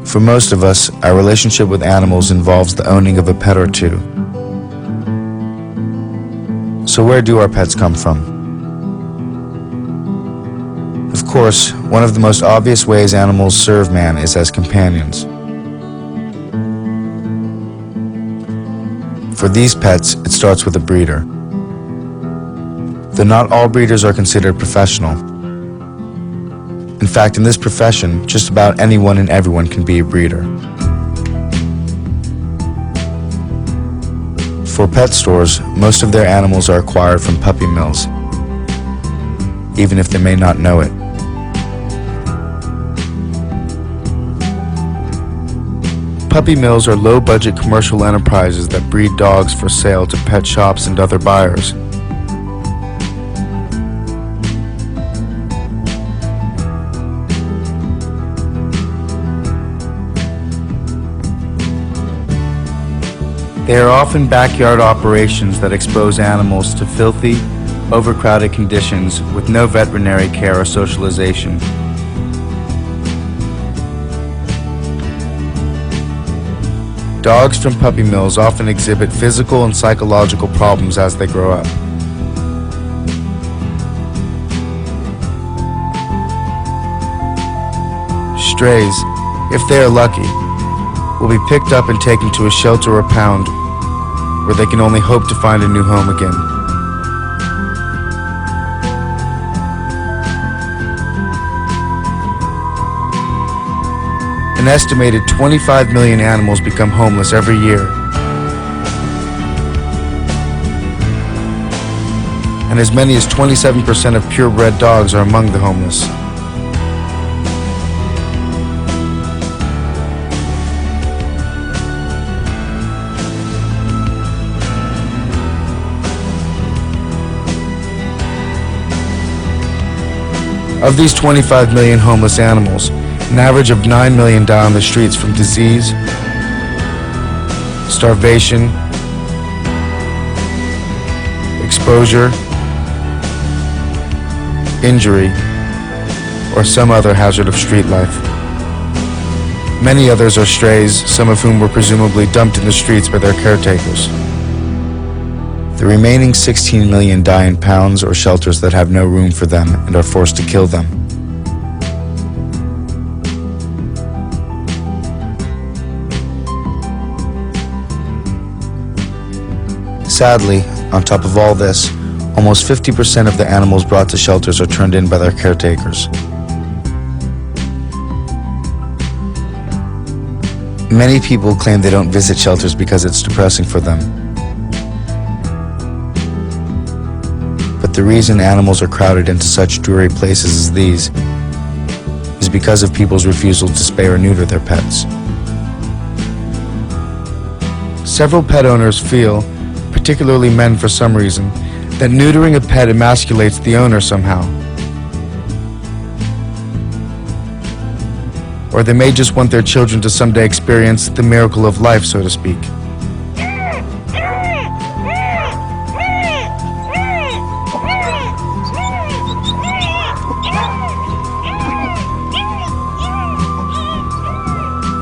For most of us, our relationship with animals involves the owning of a pet or two. So where do our pets come from? Of course, one of the most obvious ways animals serve man is as companions. For these pets, it starts with a breeder. Though not all breeders are considered professional. In fact, in this profession, just about anyone and everyone can be a breeder. For pet stores, most of their animals are acquired from puppy mills, even if they may not know it. Puppy mills are low-budget commercial enterprises that breed dogs for sale to pet shops and other buyers. They are often backyard operations that expose animals to filthy, overcrowded conditions with no veterinary care or socialization. Dogs from puppy mills often exhibit physical and psychological problems as they grow up. Strays, if they are lucky, will be picked up and taken to a shelter or pound where they can only hope to find a new home again. An estimated 25 million animals become homeless every year. And as many as 27% of purebred dogs are among the homeless. Of these 25 million homeless animals, an average of 9 million die on the streets from disease, starvation, exposure, injury, or some other hazard of street life. Many others are strays, some of whom were presumably dumped in the streets by their caretakers. The remaining 16 million die in pounds or shelters that have no room for them and are forced to kill them. Sadly, on top of all this, almost 50% of the animals brought to shelters are turned in by their caretakers. Many people claim they don't visit shelters because it's depressing for them. But the reason animals are crowded into such dreary places as these is because of people's refusal to spay or neuter their pets. Several pet owners feel, particularly men for some reason, that neutering a pet emasculates the owner somehow. Or they may just want their children to someday experience the miracle of life, so to speak.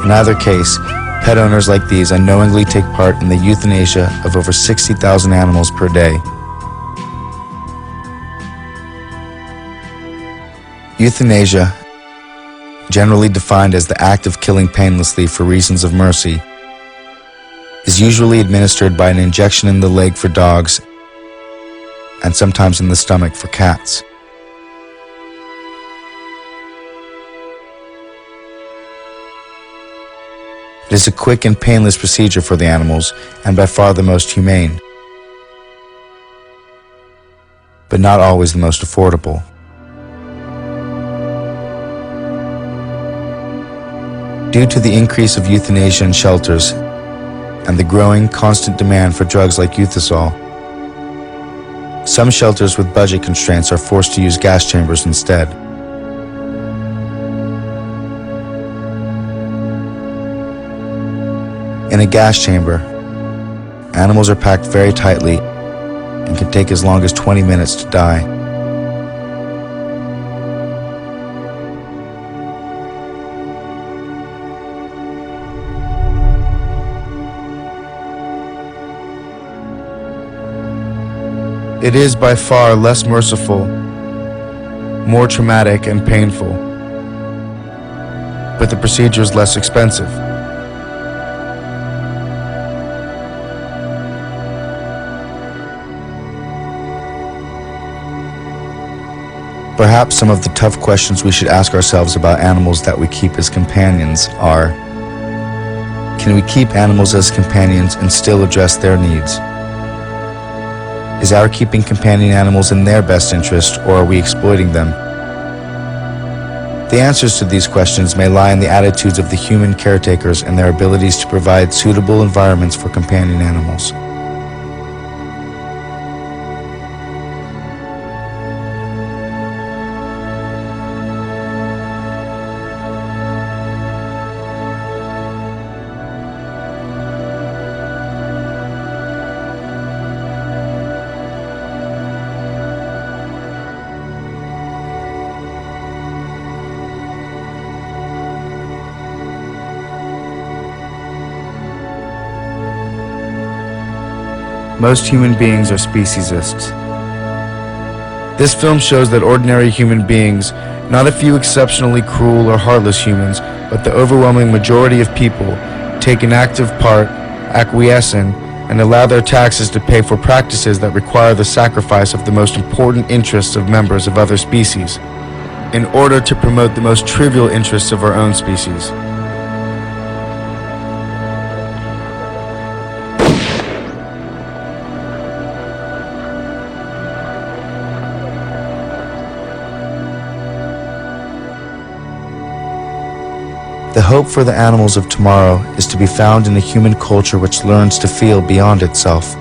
In either case, pet owners like these unknowingly take part in the euthanasia of over 60,000 animals per day. Euthanasia, generally defined as the act of killing painlessly for reasons of mercy, is usually administered by an injection in the leg for dogs and sometimes in the stomach for cats. It is a quick and painless procedure for the animals, and by far the most humane, but not always the most affordable. Due to the increase of euthanasia in shelters and the growing, constant demand for drugs like Euthasol, some shelters with budget constraints are forced to use gas chambers instead. In a gas chamber, animals are packed very tightly and can take as long as 20 minutes to die. It is by far less merciful, more traumatic and painful, but the procedure is less expensive. Perhaps some of the tough questions we should ask ourselves about animals that we keep as companions are: can we keep animals as companions and still address their needs? Is our keeping companion animals in their best interest, or are we exploiting them? The answers to these questions may lie in the attitudes of the human caretakers and their abilities to provide suitable environments for companion animals. Most human beings are speciesists. This film shows that ordinary human beings, not a few exceptionally cruel or heartless humans, but the overwhelming majority of people, take an active part, acquiesce in, and allow their taxes to pay for practices that require the sacrifice of the most important interests of members of other species, in order to promote the most trivial interests of our own species. The hope for the animals of tomorrow is to be found in a human culture which learns to feel beyond itself.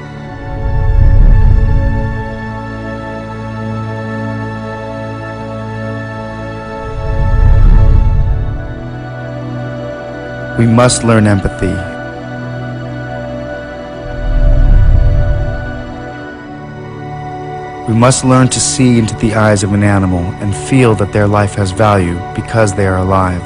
We must learn empathy. We must learn to see into the eyes of an animal and feel that their life has value because they are alive.